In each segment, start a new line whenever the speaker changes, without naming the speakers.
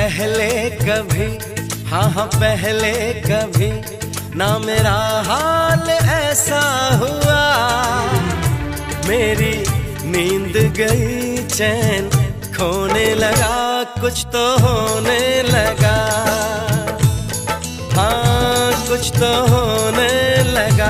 पहले कभी, हाँ हाँ पहले कभी ना मेरा हाल ऐसा हुआ। मेरी नींद गई, चैन खोने लगा, कुछ तो होने लगा। हाँ कुछ तो होने लगा।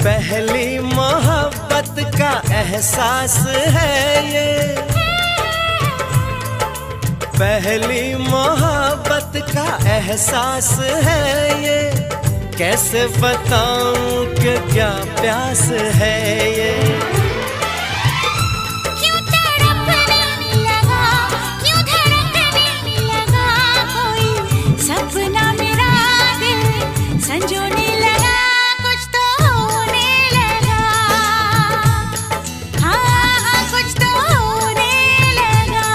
पहली मोहब्बत का एहसास है ये, पहली मोहब्बत का एहसास है ये। कैसे बताऊं कि क्या प्यास है ये।
क्यों तड़पने लगा, क्यों धड़कने लगा, कोई सपना मेरा दिल संजोने लगा। कुछ तो होने लगा, हाँ कुछ तो होने लगा।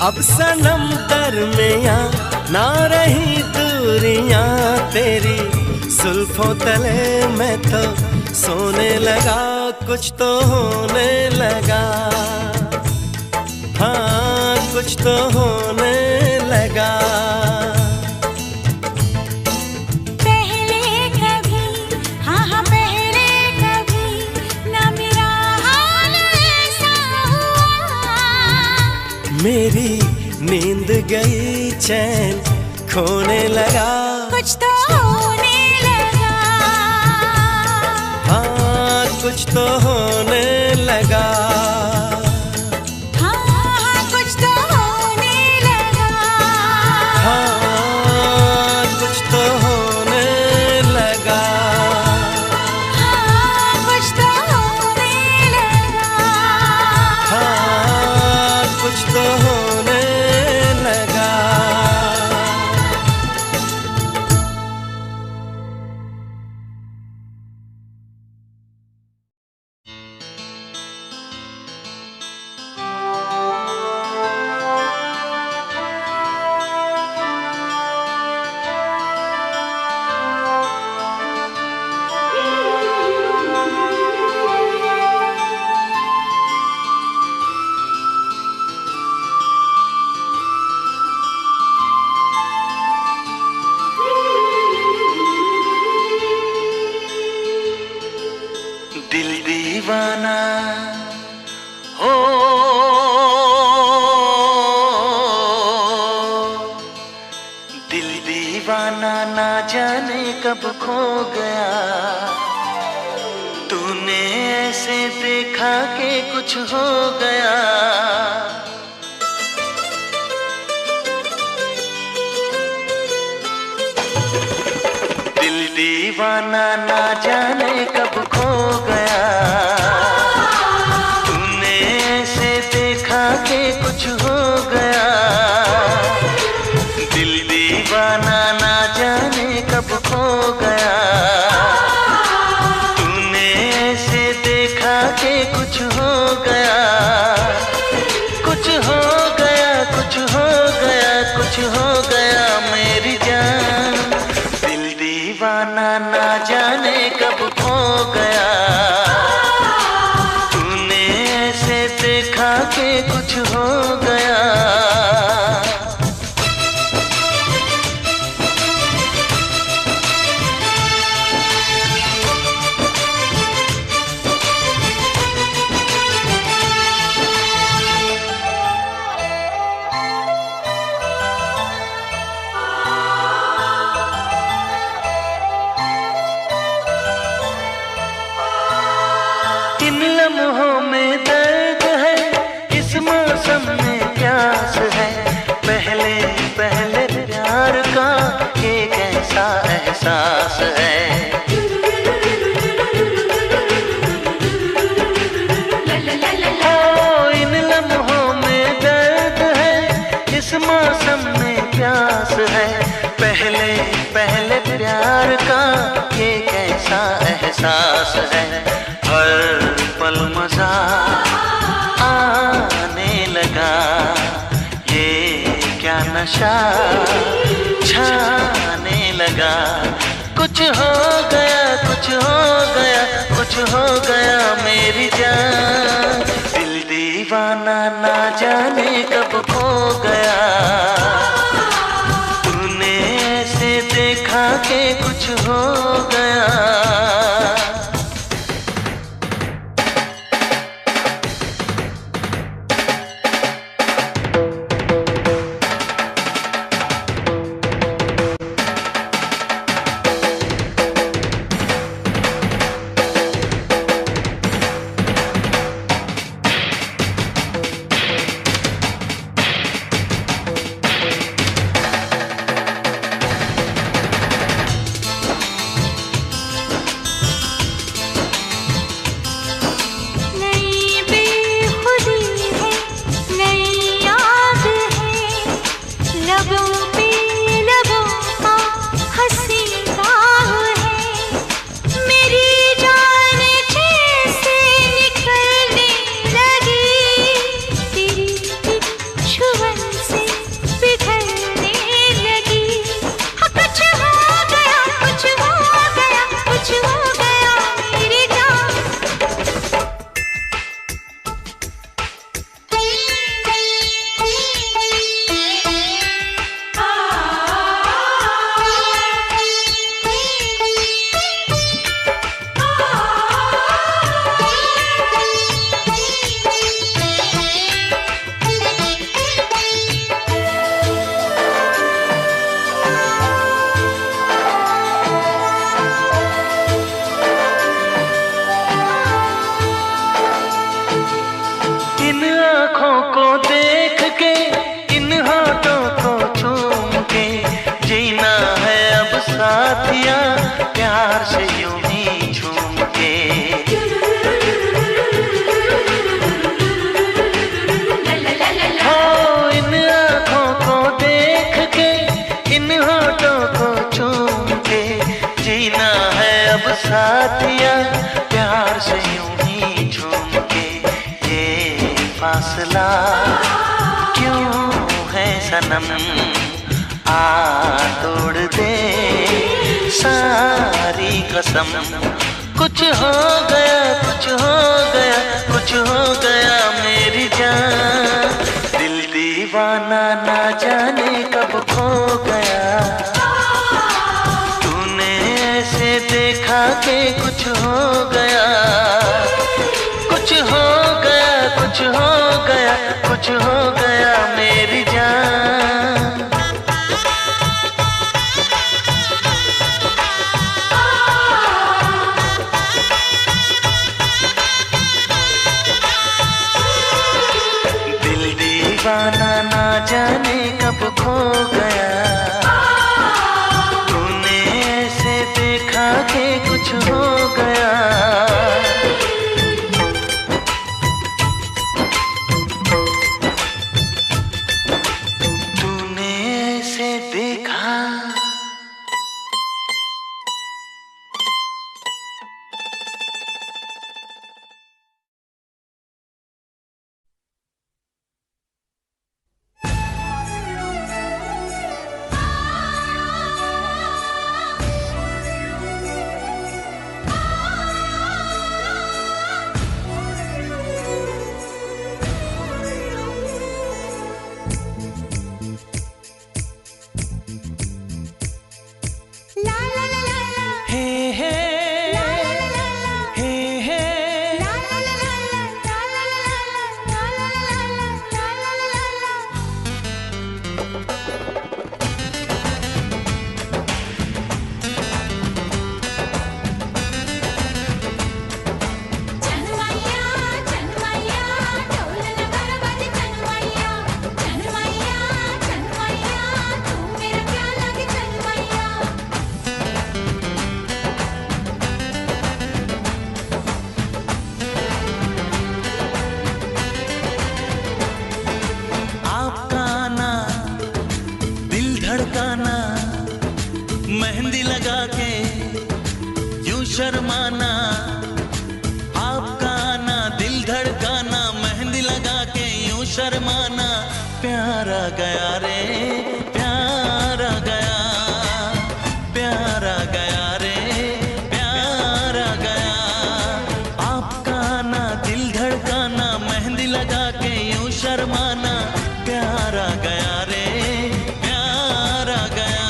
अब सनम दरमियाँ ना रही दूरियां तेरी, जुल्फों तले मैं तो सोने लगा। कुछ तो होने लगा, हाँ कुछ तो होने लगा।
पहले कभी, हाँ हाँ पहले कभी ना मेरा हाल ऐसा हुआ।
मेरी नींद गई, चैन खोने लगा,
कुछ तो होने लगा,
हाँ कुछ तो होने लगा।
हाँ कुछ तो होने लगा,
हाँ कुछ तो होने लगा।
हाँ कुछ तो होने लगा,
हाँ कुछ तो होने लगा। दिल दीवाना हो, दिल दीवाना ना जाने कब खो गया। तूने ऐसे देखा कि कुछ हो गया। दिल दीवाना ना जाने कब खो गया। कुछ हो गया मेरी जान, दिल दीवाना ना जाने कब खो गया। तूने ऐसे देखा कि कुछ हो गया। इन लम्हों में दर्द है, इस मौसम में प्यास है, पहले पहले प्यार का ये कैसा एहसास है। ओ इन लम्हों में दर्द है, इस मौसम में प्यास है, पहले पहले प्यार का ये कैसा एहसास है। हर पल मजा आने लगा, ये क्या नशा छाने लगा। कुछ हो गया, कुछ हो गया, कुछ हो गया मेरी जान, दिल दीवाना ना जाने कब खो गया। तूने ऐसे देखा कि कुछ हो गया। प्यार से यूं ही झूम के। हो इन आँखों को देख के, इन होठों को चूम के, जीना है अब साथिया प्यार से यूं ही झूम के। ये फासला क्यों है सनम, आ तोड़ दे सारी कसम। कुछ हो गया, कुछ हो गया, कुछ हो गया मेरी जान, दिल दीवाना ना जाने कब खो गया। तूने ऐसे देखा कि कुछ हो गया, कुछ हो गया, कुछ हो गया, कुछ हो गया मेरी जान। दीवाना ना जाने कब खो गया। तूने ऐसे देखा कि कुछ हो गया। तूने ऐसे देखा। धड़काना, मेहंदी लगा के यूं शर्माना, आपका आना दिल धड़काना, मेहंदी लगा के यूं शर्माना, प्यारा गया रे प्यारा गया, प्यारा गया रे प्यारा गया, आपका आना दिल धड़काना, मेहंदी लगा के यूं शर्माना, प्यारा गया रे प्यारा गया,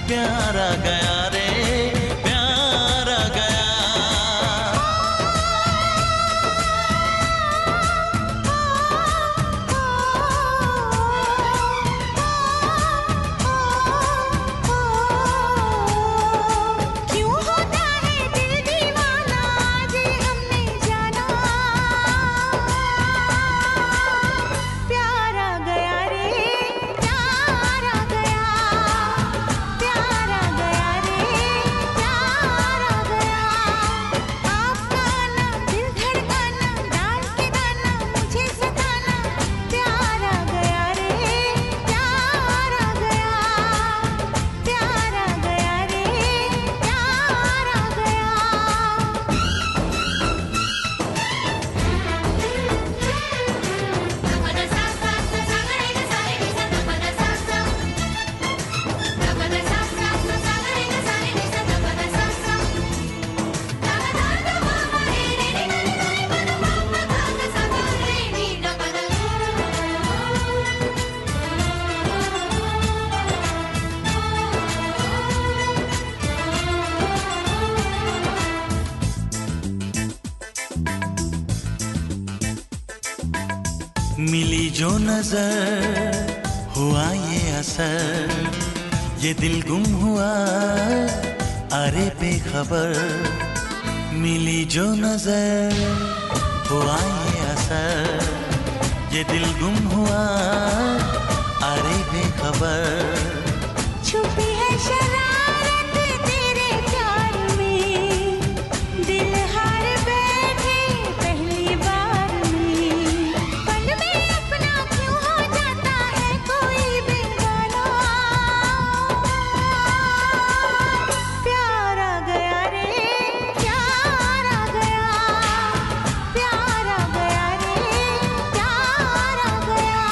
प्यारा गया रे प्यारा गया।
क्यों होता है दिल दीवाना, जे हमने जाना, प्यारा गया रे प्यारा गया, प्यारा गया रे प्यारा गया, आपका आना दिल धड़काना, डाल के दाना मुझे सताना, प्यारा गया रे प्यारा गया, प्यारा गया रे प्यारा गया।
मिली जो नजर हुआ ये असर, ये दिल गुम हुआ अरे बेखबर, मिली जो नजर हुआ ये असर, ये दिल गुम हुआ अरे बेखबर,
छुपी है शरारत तेरे प्यार में, दिल हार बैठे पहली बार में, पल में अपना क्यों हो जाता है कोई बेगाना, प्यारा गया रे प्यारा गया, प्यारा गया रे प्यारा गया।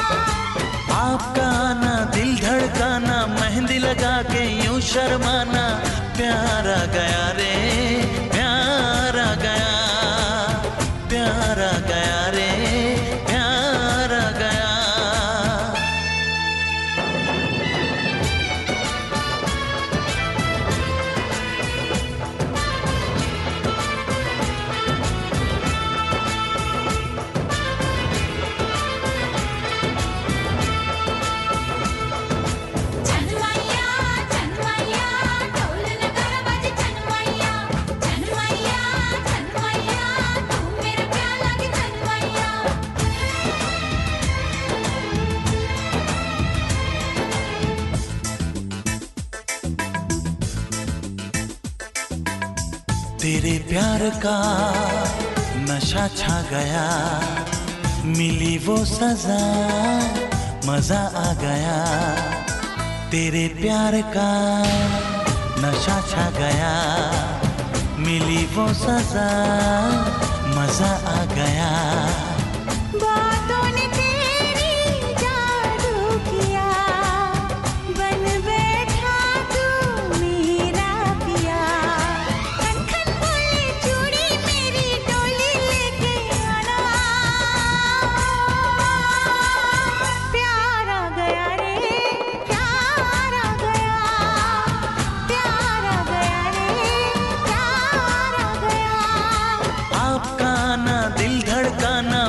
आपका आना दिल धड़काना, मेहंदी लगा के यूं शर्माना, प्यारा गया रे प्यारा गया, प्यारा गया रे प्यारा गया।
चनमैया चनमैया ढोल नगारा बाजे, चनमैया चनमैया चनमैया, तू मेरा प्यार लागे चनमैया।
तेरे प्यार का नशा छा गया, मिली वो सजा मजा आ गया, तेरे प्यार का नशा छा गया, मिली वो सजा मजा आ गया,
बातों ने तेरी जादू किया, बन बैठा तू मेरा पिया, खन खन बोले चूड़ी मेरी डोली लेके आना, प्यारा गया रे प्यारा गया, प्यारा गया रे प्यारा गया।
आपका आना दिल धड़काना,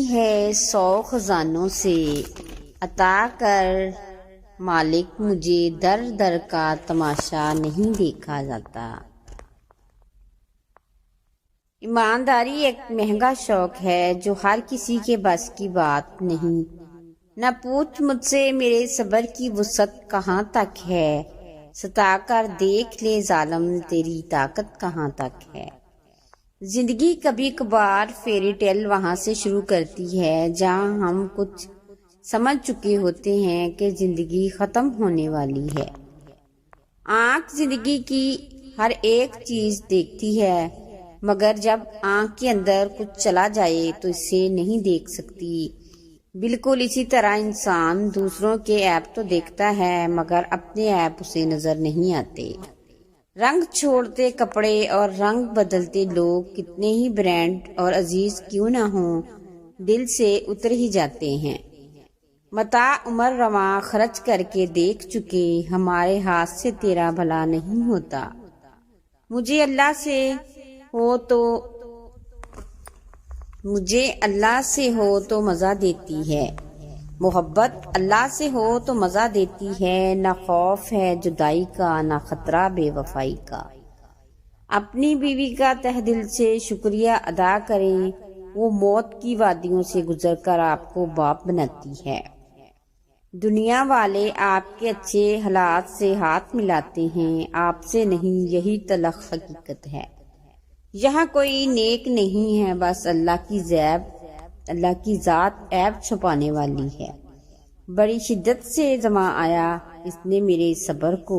नहीं है 100 खजानों से अता कर मालिक, मुझे दर दर का तमाशा नहीं देखा जाता। ईमानदारी एक महंगा शौक है जो हर किसी के बस की बात नहीं। न पूछ मुझसे मेरे सब्र की वुसअत कहाँ तक है, सता कर देख ले जालिम तेरी ताकत कहाँ तक है। जिंदगी कभी कभार फेरी टेल वहां से शुरू करती है जहां हम कुछ समझ चुके होते हैं कि जिंदगी खत्म होने वाली है। आंख जिंदगी की हर एक चीज देखती है, मगर जब आंख के अंदर कुछ चला जाए तो इसे नहीं देख सकती। बिल्कुल इसी तरह इंसान दूसरों के ऐप तो देखता है मगर अपने ऐप उसे नजर नहीं आते। रंग छोड़ते कपड़े और रंग बदलते लोग कितने ही ब्रांड और अजीज क्यों ना हो, दिल से उतर ही जाते हैं। मता उम्र रवा खर्च करके देख चुके, हमारे हाथ से तेरा भला नहीं होता। मुझे अल्लाह से हो तो मजा देती है, मोहब्बत अल्लाह से हो तो मजा देती है। न खौफ है जुदाई का, न खतरा बेवफाई का। अपनी बीवी का तह दिल से शुक्रिया अदा करें, वो मौत की वादियों से गुजरकर आपको बाप बनाती है। दुनिया वाले आपके अच्छे हालात से हाथ मिलाते हैं, आपसे नहीं, यही तलख हकीकत है। यहाँ कोई नेक नहीं है, बस अल्लाह की जात ऐब छुपाने वाली है। बड़ी शिद्दत से जमा आया इसने मेरे सब्र को,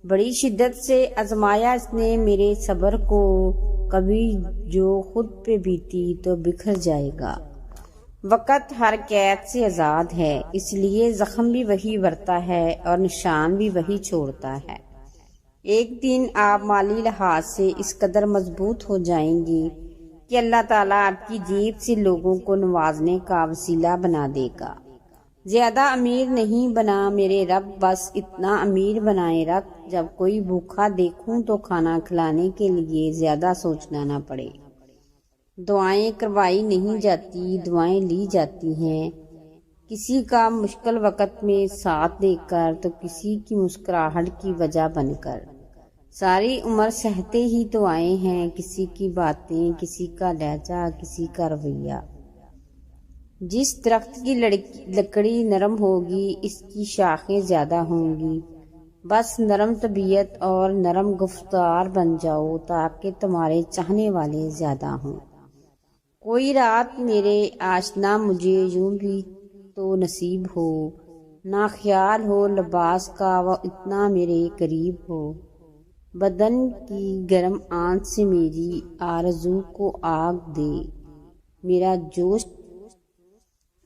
बड़ी शिद्दत से आजमाया इसने मेरे सब्र को। कभी जो खुद पे बीती तो बिखर जाएगा। वक़्त हर कैद से आज़ाद है, इसलिए जख्म भी वही बरता है और निशान भी वही छोड़ता है। एक दिन आप माली लिहाज से इस कदर मजबूत हो जाएंगी कि अल्लाह ताला आपकी जेब से लोगों को नवाजने का वसीला बना देगा। ज्यादा अमीर नहीं बना मेरे रब, बस इतना अमीर बनाए रख जब कोई भूखा देखूं तो खाना खिलाने के लिए ज्यादा सोचना ना पड़े। दुआएं करवाई नहीं जाती, दुआएं ली जाती हैं। किसी का मुश्किल वक़्त में साथ देकर तो किसी की मुस्कुराहट की वजह बनकर। सारी उम्र सहते ही तो आए हैं, किसी की बातें, किसी का लहजा, किसी का रवैया। जिस दरख्त की लकड़ी नरम होगी इसकी शाखें ज्यादा होंगी। बस नरम तबीयत और नरम गुफ्तार बन जाओ ताकि तुम्हारे चाहने वाले ज्यादा हों। कोई रात मेरे आशना मुझे यूं भी तो नसीब हो, ना ख्याल हो लिबास का वो इतना मेरे करीब हो। बदन की गर्म आंच से मेरी आरज़ू को आग दे मेरा जोश।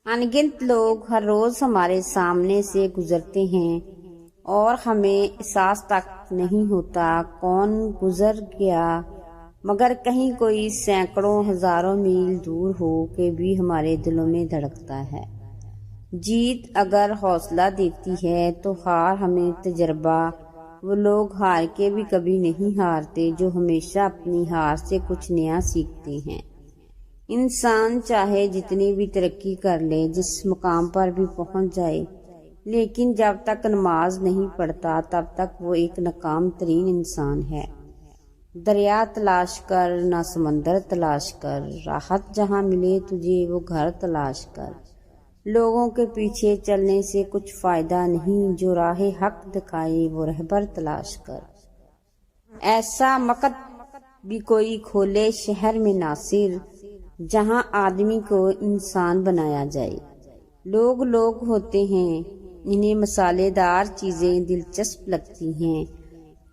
अनगिनत लोग हर रोज हमारे सामने से गुजरते हैं और हमें एहसास तक नहीं होता कौन गुजर गया, मगर कहीं कोई सैकड़ों हजारों मील दूर हो के भी हमारे दिलों में धड़कता है। जीत अगर हौसला देती है तो हार हमें तजर्बा। वो लोग हार के भी कभी नहीं हारते जो हमेशा अपनी हार से कुछ नया सीखते हैं। इंसान चाहे जितनी भी तरक्की कर ले, जिस मुकाम पर भी पहुंच जाए, लेकिन जब तक नमाज नहीं पढ़ता तब तक वो एक नाकाम तरीन इंसान है। दरिया तलाश कर ना समंदर तलाश कर, राहत जहाँ मिले तुझे वो घर तलाश कर। लोगों के पीछे चलने से कुछ फायदा नहीं, जो राहे हक दिखाए वो रहबर तलाश कर। ऐसा मकत भी कोई खोले शहर में नासिर, जहां आदमी को इंसान बनाया जाए। लोग होते हैं, इन्हें मसालेदार चीजें दिलचस्प लगती हैं।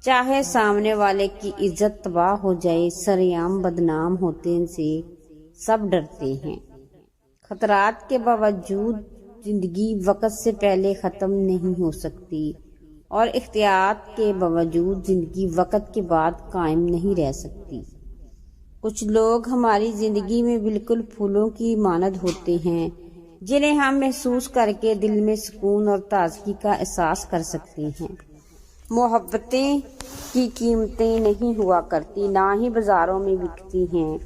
चाहे सामने वाले की इज्जत तबाह हो जाए, सरेआम बदनाम होते से सब डरते हैं। खतरात के बावजूद जिंदगी वक्त से पहले खत्म नहीं हो सकती और इख्तियार के बावजूद जिंदगी वक्त के बाद कायम नहीं रह सकती। कुछ लोग हमारी जिंदगी में बिल्कुल फूलों की मानद होते हैं, जिन्हें हम महसूस करके दिल में सुकून और ताजगी का एहसास कर सकते हैं। मोहब्बतें की कीमतें नहीं हुआ करती, ना ही बाजारों में बिकती हैं,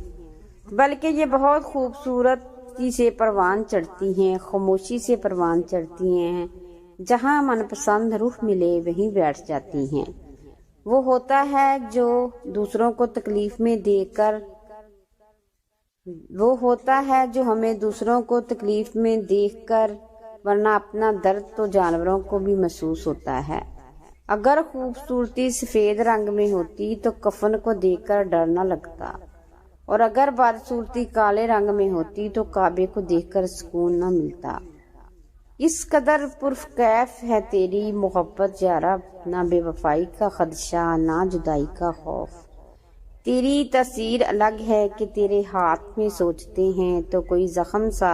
बल्कि ये बहुत खूबसूरत सुस्ती से परवान चढ़ती हैं, खामोशी से परवान चढ़ती हैं, जहाँ मनपसंद रुख मिले वहीं बैठ जाती हैं। वो होता है जो दूसरों को तकलीफ में देकर वो होता है जो हमें दूसरों को तकलीफ में देखकर, वरना अपना दर्द तो जानवरों को भी महसूस होता है। अगर खूबसूरती सफेद रंग में होती तो कफन को देखकर डर न लगता, और अगर बदसूरती काले रंग में होती तो काबे को देखकर सुकून न मिलता। इस कदर पुरकैफ है तेरी मोहब्बत या रब, ना बेवफाई का खदशा ना जुदाई का खौफ। तेरी तस्वीर अलग है कि तेरे हाथ में सोचते हैं तो कोई जख्म सा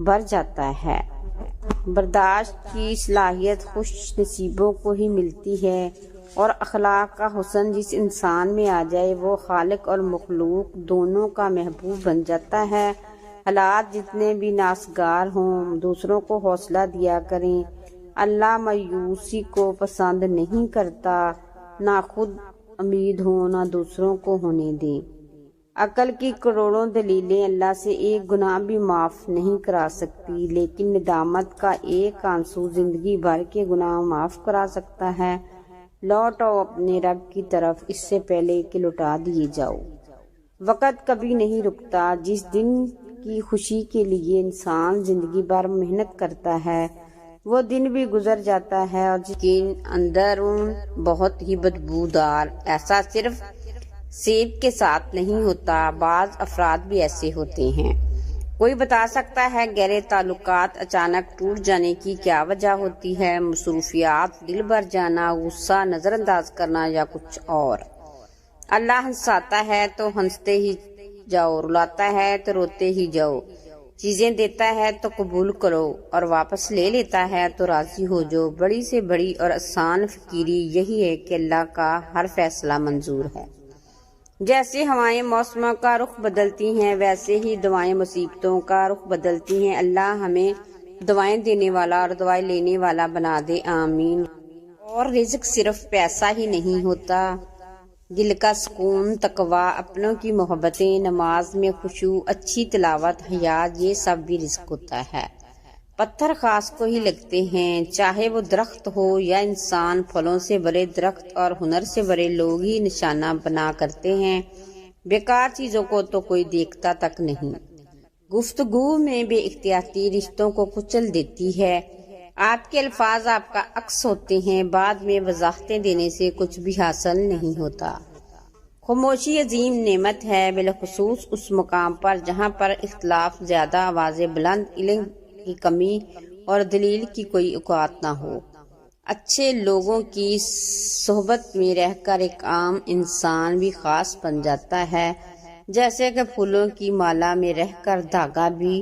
भर जाता है। बर्दाश्त की सलाहियत खुश नसीबों को ही मिलती है, और अखलाक का हुस्न जिस इंसान में आ जाए वो खालिक और मखलूक दोनों का महबूब बन जाता है। हालात जितने भी नासगार हों, दूसरों को हौसला दिया करें। अल्लाह मायूसी को पसंद नहीं करता, ना खुद उम्मीद हो ना दूसरों को होने दें। अकल की करोड़ों दलीलें अल्लाह से एक गुनाह भी माफ नहीं करा सकती, लेकिन निदामत का एक आंसू जिंदगी भर के गुनाह माफ करा सकता है। लौट आओ अपने रब की तरफ इससे पहले कि लुटा दिए जाओ। वक़्त कभी नहीं रुकता। जिस दिन की खुशी के लिए इंसान जिंदगी भर मेहनत करता है वो दिन भी गुजर जाता है, और जिसके अंदर बहुत ही बदबूदार। ऐसा सिर्फ सेब के साथ नहीं होता, बाज अफराद भी ऐसे होते हैं। कोई बता सकता है गहरे ताल्लुकात अचानक टूट जाने की क्या वजह होती है? मसरूफियात, दिल भर जाना, गुस्सा, नजरअंदाज करना या कुछ और? अल्लाह हंसाता है तो हंसते ही जाओ, रुलाता है तो रोते ही जाओ। चीजें देता है तो कबूल करो, और वापस ले लेता है तो राजी हो जाओ। बड़ी से बड़ी और आसान फकीरी यही है कि अल्लाह का हर फैसला मंजूर है। जैसे हवाएं मौसम का रुख बदलती हैं, वैसे ही दुआएं मुसीबतों का रुख बदलती हैं। अल्लाह हमें दुआएं देने वाला और दुआएं लेने वाला बना दे, आमीन। और रिज़्क सिर्फ पैसा ही नहीं होता, दिल का सुकून, तकवा, अपनों की मोहब्बतें, नमाज में खुशू, अच्छी तिलावत, हया, ये सब भी रिज़्क होता है। पत्थर खास को ही लगते हैं, चाहे वो दरख्त हो या इंसान। फलों से भरे दरख्त और हुनर से भरे लोग ही निशाना बना करते हैं, बेकार चीजों को तो कोई देखता तक नहीं। गुफ्तगू में बेइख्तियाती रिश्तों को कुचल देती है। आपके अल्फाज आपका अक्स होते हैं, बाद में वजाहतें देने से कुछ भी हासिल नहीं होता। खामोशी अजीम नेमत है, बिलखुसूस उस मुकाम पर जहाँ पर इख्तलाफ ज्यादा, आवाजें बुलंद, इल्म की कमी और दलील की कोई औकात ना हो। अच्छे लोगों की सोहबत में रहकर एक आम इंसान भी खास बन जाता है, जैसे कि फूलों की माला में रहकर धागा भी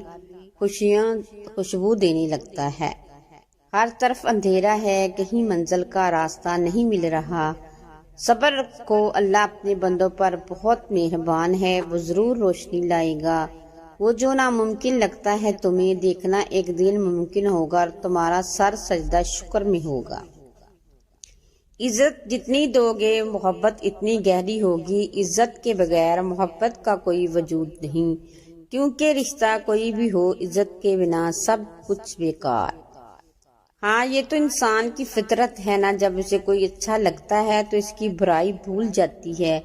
खुशबू देने लगता है। हर तरफ अंधेरा है, कहीं मंजिल का रास्ता नहीं मिल रहा। सब्र को अल्लाह अपने बंदों पर बहुत मेहरबान है, वो जरूर रोशनी लाएगा। वो जो नामुमकिन लगता है तुम्हें, देखना एक दिन मुमकिन होगा और तुम्हारा सर सजदा शुक्र में होगा। इज्जत जितनी दोगे मोहब्बत इतनी गहरी होगी। इज्जत के बगैर मोहब्बत का कोई वजूद नहीं, क्योंकि रिश्ता कोई भी हो, इज्जत के बिना सब कुछ बेकार। हाँ, ये तो इंसान की फितरत है ना, जब उसे कोई अच्छा लगता है तो इसकी बुराई भूल जाती है,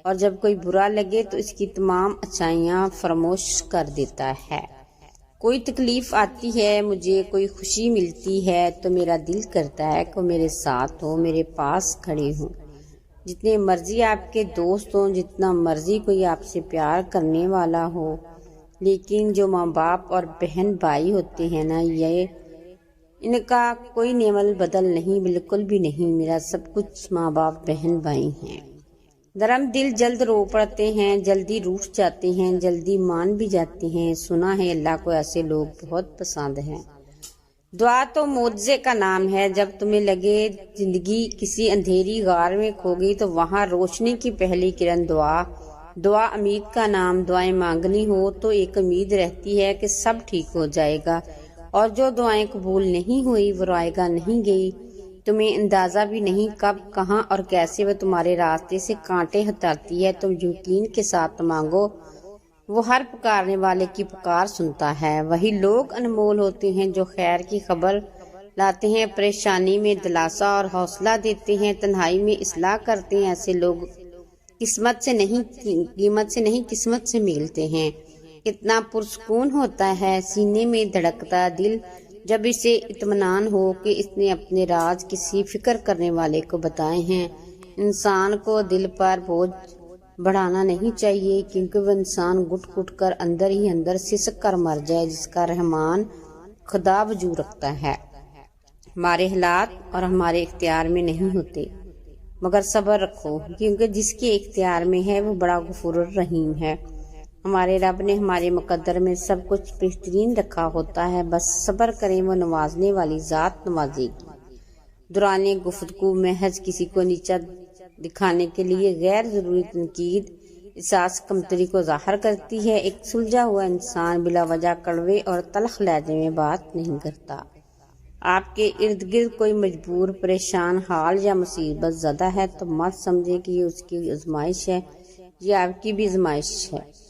और जब कोई बुरा लगे तो इसकी तमाम अच्छाइयाँ फरामोश कर देता है। कोई तकलीफ आती है मुझे, कोई खुशी मिलती है तो मेरा दिल करता है कि मेरे साथ हो, मेरे पास खड़े हों। जितने मर्जी आपके दोस्त हों, जितना मर्जी कोई आपसे प्यार करने वाला हो, लेकिन जो माँ बाप और बहन भाई होते हैं ना, ये इनका कोई नेवल बदल नहीं, बिल्कुल भी नहीं। मेरा सब कुछ माँ बाप बहन भाई हैं। नरम दिल जल्द रो पड़ते हैं, जल्दी रूठ जाते हैं, जल्दी मान भी जाते हैं। सुना है अल्लाह को ऐसे लोग बहुत पसंद हैं। दुआ तो मोज़े का नाम है। जब तुम्हें लगे जिंदगी किसी अंधेरी गार में खो गई तो वहाँ रोशनी की पहली किरण दुआ उम्मीद का नाम। दुआएं मांगनी हो तो एक उम्मीद रहती है कि सब ठीक हो जाएगा, और जो दुआएं कबूल नहीं हुई वो रायगा नहीं गई। तुम्हें अंदाजा भी नहीं कब, कहां और कैसे वह तुम्हारे रास्ते से कांटे हटाती है। तुम यकीन के साथ मांगो, वो हर पुकारने वाले की पुकार सुनता है। वही लोग अनमोल होते हैं जो खैर की खबर लाते हैं, परेशानी में दिलासा और हौसला देते हैं, तन्हाई में इस्लाह करते हैं। ऐसे लोग कीमत से नहीं किस्मत से मिलते हैं। कितना पुरसकून होता है सीने में धड़कता दिल जब इसे इत्मीनान हो कि इसने अपने राज किसी फिक्र करने वाले को बताए हैं। इंसान को दिल पर बोझ बढ़ाना नहीं चाहिए, क्योंकि वह इंसान घुट घुट कर अंदर ही अंदर सिसक कर मर जाए, जिसका रहमान खुदा वजूद रखता है। हमारे हालात और हमारे इख्तियार में नहीं होते, मगर सब्र रखो, क्योंकि जिसके इख्तियार में है वो बड़ा गफूर रहीम है। हमारे रब ने हमारे मुकद्दर में सब कुछ बेहतरीन रखा होता है, बस सब्र करें, वो नवाजने वाली ज़ात नवाजेगी। दुराने गुफ्तगू महज किसी को नीचा दिखाने के लिए गैर ज़रूरी तनकीद एहसास कमतरी को ज़ाहिर करती है। एक सुलझा हुआ इंसान बिला वजह कड़वे और तलख लहजे में बात नहीं करता। आपके इर्द गिर्द कोई मजबूर, परेशान हाल या मुसीबत ज़दा है तो मत समझे कि ये उसकी आजमाइश है, ये आपकी भी आजमाइश है।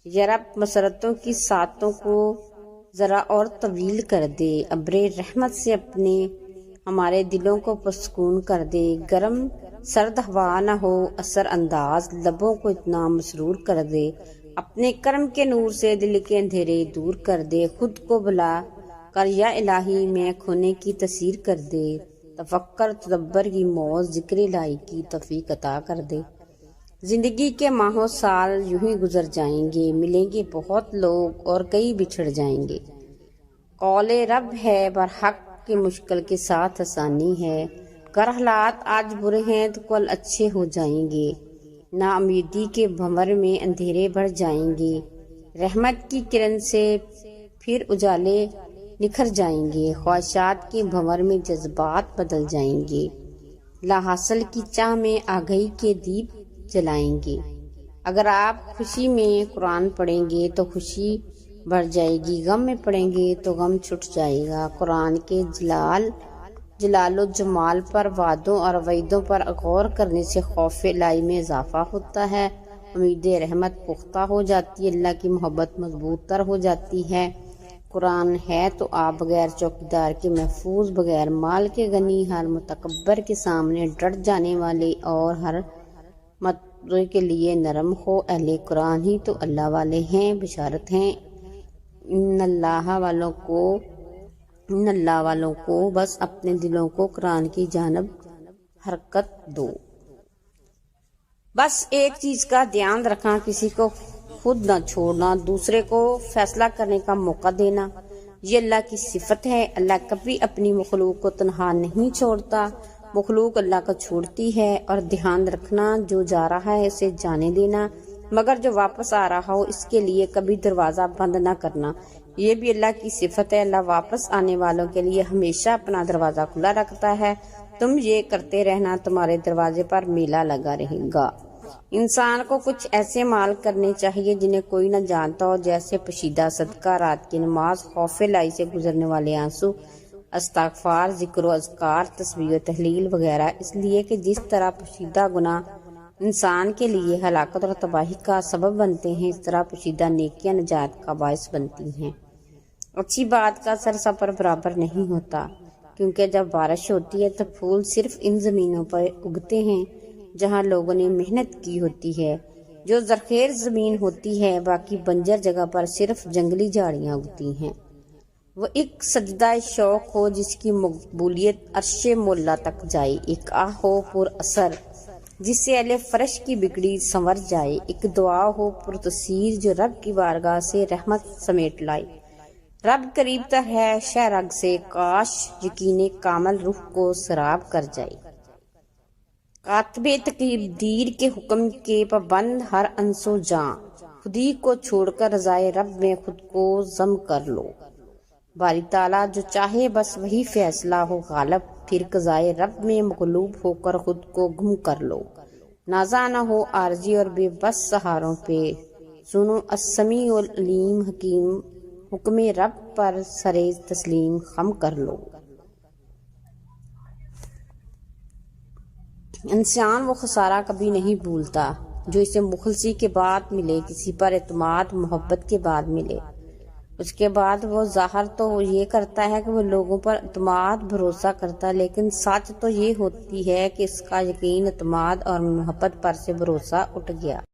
या रब मसरतों की सातों को ज़रा और तवील कर दे, अब्रे रहमत से अपने हमारे दिलों को पुरसकून कर दे। गरम सर्द हवा न हो असर अंदाज, लबों को इतना मसरूर कर दे। अपने कर्म के नूर से दिल के अंधेरे दूर कर दे। खुद को बुला कर या इलाही में खोने की तसीर कर दे। तफक्कर तदब्बर की मौज जिक्र इलाही की तौफीक अता कर दे। जिंदगी के माहों साल यूं ही गुजर जाएंगे, मिलेंगे बहुत लोग और कई बिछड़ जाएंगे। कौले रब है बरहक की मुश्किल के साथ आसानी है। कर हालात आज बुरे हैं तो कल अच्छे हो जाएंगे। ना उम्मीदी के भंवर में अंधेरे बढ़ जाएंगे। रहमत की किरण से फिर उजाले निखर जाएंगे। ख्वाहिशात के भंवर में जज्बात बदल जाएंगे। लाहासिल की चाह में आगही के दीप जलाएंगे। अगर आप खुशी में कुरान पढ़ेंगे तो खुशी बढ़ जाएगी, गम में पढ़ेंगे तो गम छुट जाएगा। कुरान के जलालो जमाल पर, वादों और वईदों पर गौर करने से खौफ इलाही में इजाफा होता है। उम्मीद रहमत पुख्ता हो जाती है, अल्लाह की मोहब्बत मजबूत तर हो जाती है। कुरान है तो आप बगैर चौकीदार के महफूज, बगैर माल के गनी, हर मुतकब्बर के सामने डट जाने वाले और हर मतरे के लिए नरम हो। अहले कुरान ही तो अल्लाह वाले हैं। बिशारत हैं इन अल्लाह वालों को बस अपने दिलों को कुरान की जानब हरकत दो। बस एक चीज का ध्यान रखना, किसी को खुद न छोड़ना, दूसरे को फैसला करने का मौका देना, ये अल्लाह की सिफत है। अल्लाह कभी अपनी मखलूक को तन्हा नहीं छोड़ता, मखलूक अल्लाह को छोड़ती है। और ध्यान रखना, जो जा रहा है उसे जाने देना, मगर जो वापस आ रहा हो इसके लिए कभी दरवाजा बंद न करना, ये भी अल्लाह की सिफत है। अल्लाह वापस आने वालों के लिए हमेशा अपना दरवाजा खुला रखता है। तुम ये करते रहना, तुम्हारे दरवाजे पर मेला लगा रहेगा। इंसान को कुछ ऐसे माल करने चाहिए जिन्हें कोई न जानता हो, जैसे पशीदा सदका, रात की नमाज, खौफ इलाही से गुजरने वाले आंसू, इस्तिग़फ़ार, जिक्र अज़कार, तस्बीह तहलील वगैरह। इसलिए कि जिस तरह पशीदा गुनाह इंसान के लिए हलाकत और तबाही का सबब बनते हैं, इस तरह पशीदा नेकियां निजात का बायस बनती हैं। अच्छी बात का सरसपर बराबर नहीं होता, क्योंकि जब बारिश होती है तो फूल सिर्फ इन जमीनों पर उगते हैं जहां लोगों ने मेहनत की होती है। जो ज़रख़ेज़ ज़मीन होती है, बाकी बंजर जगह पर सिर्फ जंगली झाड़ियाँ उगती हैं। वो एक सजदा शौक हो जिसकी मकबूलियत अर्शे मोला तक जाए, एक आह हो पुर असर जिससे अहले फर्श की बिगड़ी संवर जाए, एक दुआ हो पुरतसीर जो रब की बारगाह से रहमत समेट लाए। रब करीब तक है शहरग से, काश यकीने कामल रूह को सराब कर जाए। कातबे तकदीर के हुक्म के पाबंद हर अंसो जां, खुदी को छोड़कर रज़ाए रब में खुद को जम कर लो। बारी ताला जो चाहे बस वही फैसला हो गालब, फिर कज़ाए रब में मग़लूब होकर खुद को गुम कर लो। नाज़ा न हो आरजी और बेबस सहारों पे, सुनो अस्समी और अलीम हकीम, हुक्म रब पर सरे तस्लीम खम कर लो। इंसान वो खसारा कभी नहीं भूलता जो इसे मुखलसी के बाद मिले, किसी पर एतमाद मोहब्बत के बाद मिले। उसके बाद वो ज़ाहिर तो ये करता है कि वो लोगों पर एतमाद भरोसा करता है, लेकिन सच तो ये होती है कि इसका यकीन, एतमाद और मोहब्बत पर से भरोसा उठ गया।